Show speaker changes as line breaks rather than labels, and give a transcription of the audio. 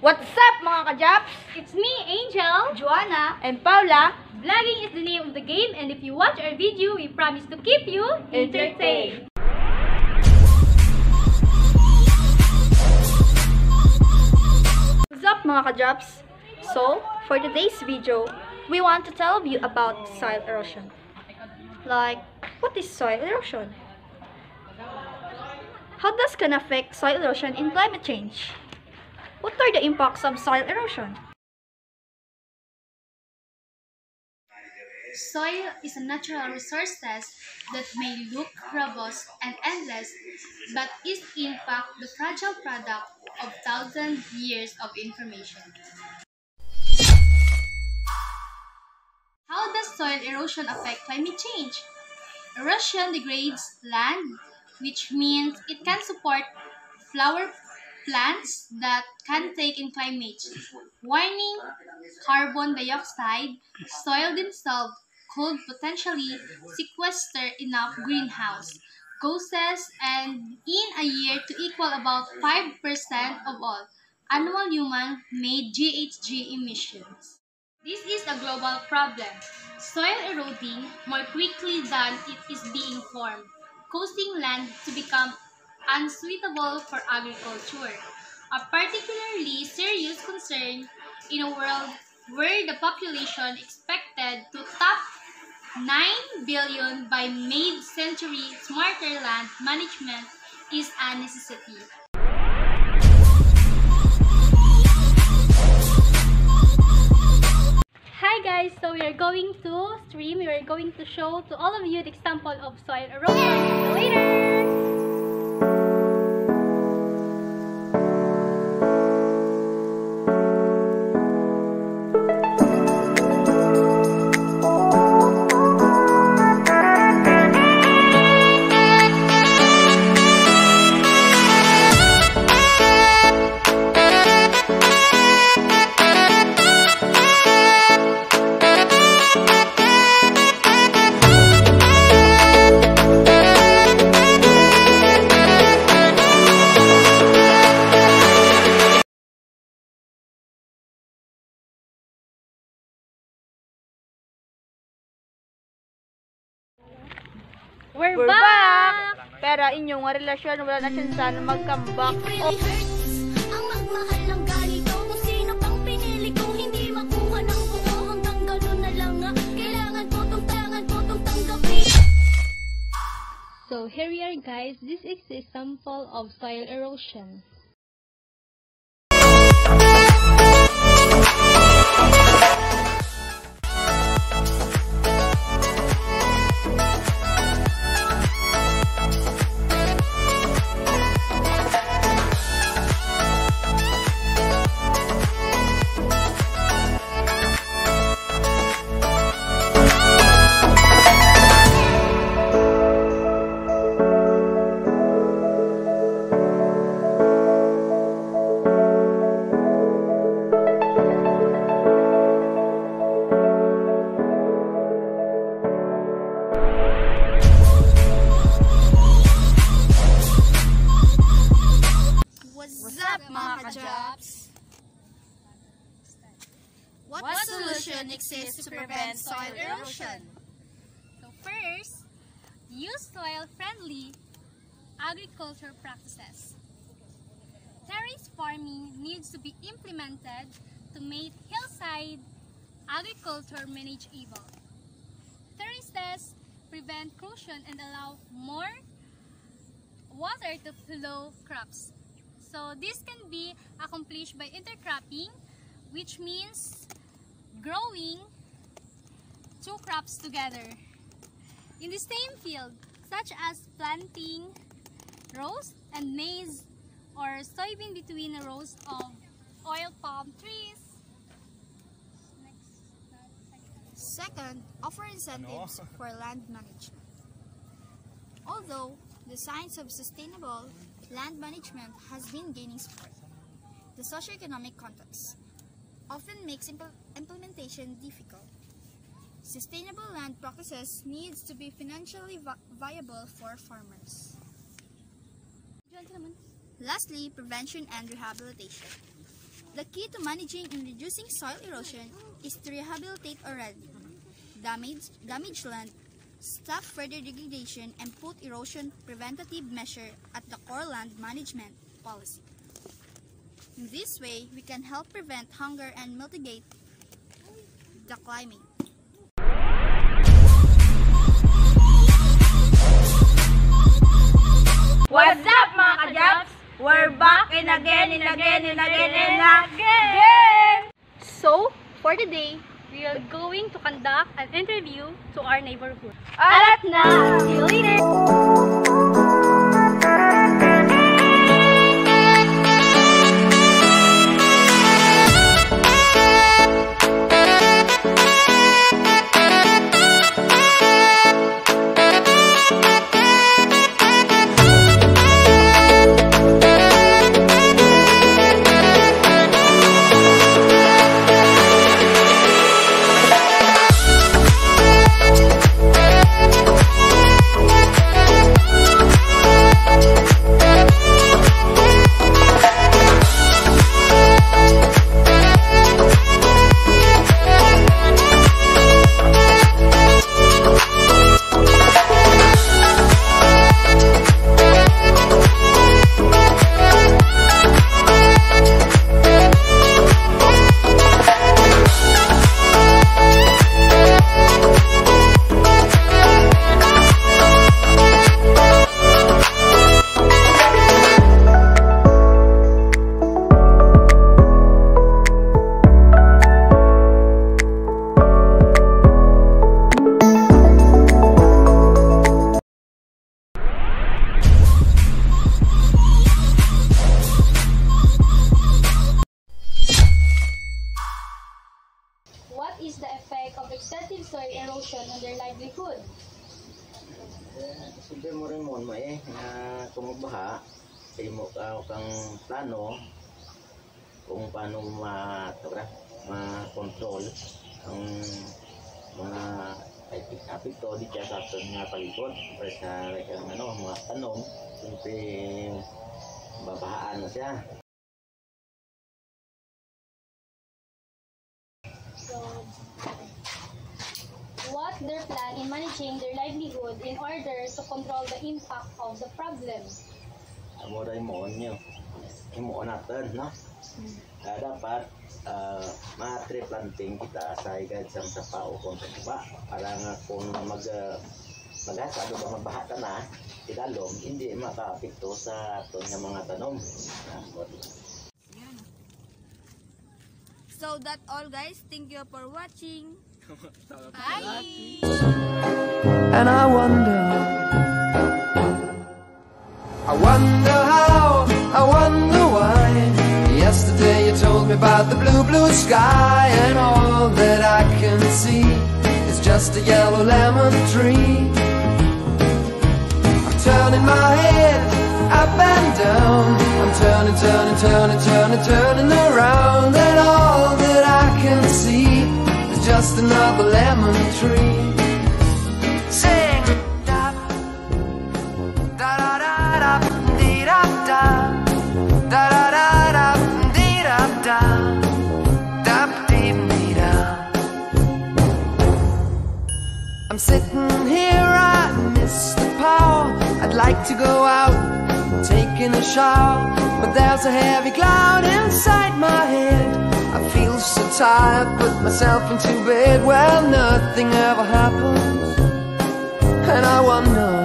What's up mga ka-Japs?
It's me, Angel,
Joanna, and Paula.
Vlogging is the name of the game, and if you watch our video, we promise to keep you entertained.
What's up mga ka-Japs? So, for today's video, we want to tell you about soil erosion. Like, what is soil erosion? How does it affect soil erosion in climate change? What are the impacts of soil erosion?
Soil is a natural resource that may look robust and endless, but is in fact the fragile product of thousands of years of information. How does soil erosion affect climate change? Erosion degrades land, which means it can support flower plants that can take in climate warming, carbon dioxide. Soil themselves could potentially sequester enough greenhouse gases and in a year to equal about 5% of all annual human-made GHG emissions. This is a global problem, soil eroding more quickly than it is being formed, causing land to become unsuitable for agriculture, a particularly serious concern in a world where the population expected to top 9 billion by mid-century. Smarter land management is a necessity. Hi guys, so we are going to show to all of you the example of soil erosion. See you later! We're back!
Pero inyong relasyon wala na siya sana mag-comeback.
Ang magmahal ng ganito, kung sino pang pinili kong hindi makuha ng buo, hanggang gano'n na lang nga. Kailangan ko tong tanggapin.
So here we are guys, this is a sample of soil erosion.
What solution exists to prevent soil erosion?
So first, use soil-friendly agriculture practices. Terrace farming needs to be implemented to make hillside agriculture manageable. Terraces prevent corrosion and allow more water to flow crops. So this can be accomplished by intercropping, which means growing two crops together in the same field, such as planting rows and maize or soybean between rows of oil palm trees.
Second, offer incentives for land management. Although the science of sustainable land management has been gaining support, the socioeconomic context often makes implementation difficult. Sustainable land practices needs to be financially viable for farmers. Lastly, prevention and rehabilitation. The key to managing and reducing soil erosion is to rehabilitate already damaged land, stop further degradation, and put erosion preventative measure at the core land management policy. In this way, we can help prevent hunger and mitigate the climate.
What's up mga ka-Jobs? We're back and again. So, for today,
We are going to conduct an interview to our neighborhood.
alat na! See you later!
What is the effect of excessive soil erosion on their livelihood?
Siyempre mo rin mo na kung baha, say mo kang plano kung paano ma-control ang mga apekto di kaya sa mga palikod para sa mga tanong, siyempre babahaan na siya.
So, what's their plan in managing their livelihood in order to control the impact of the problem?
Amo rin mo nyo. Imo natin, no? Dapat ma-tree planting kita sa higad sa pao kung sa iba para nga kung mag-asa ba mabaha ka na tidalom, hindi maka-apekto sa aton nga mga tanom.
So that's all guys. Thank you for watching. Bye!
And I wonder how, I wonder why. Yesterday you told me about the blue, blue sky, and all that I can see is just a yellow lemon tree. I'm turning my head up and down. I'm turning around, and all that I can see is just another lemon tree. Sing da da da da da dee da da da da da dee da da da dee dee da. I'm sitting here, I miss the power. I'd like to go out, taking a shower, but there's a heavy cloud inside my head. I feel so tired, put myself into bed. Well, nothing ever happens, and I wonder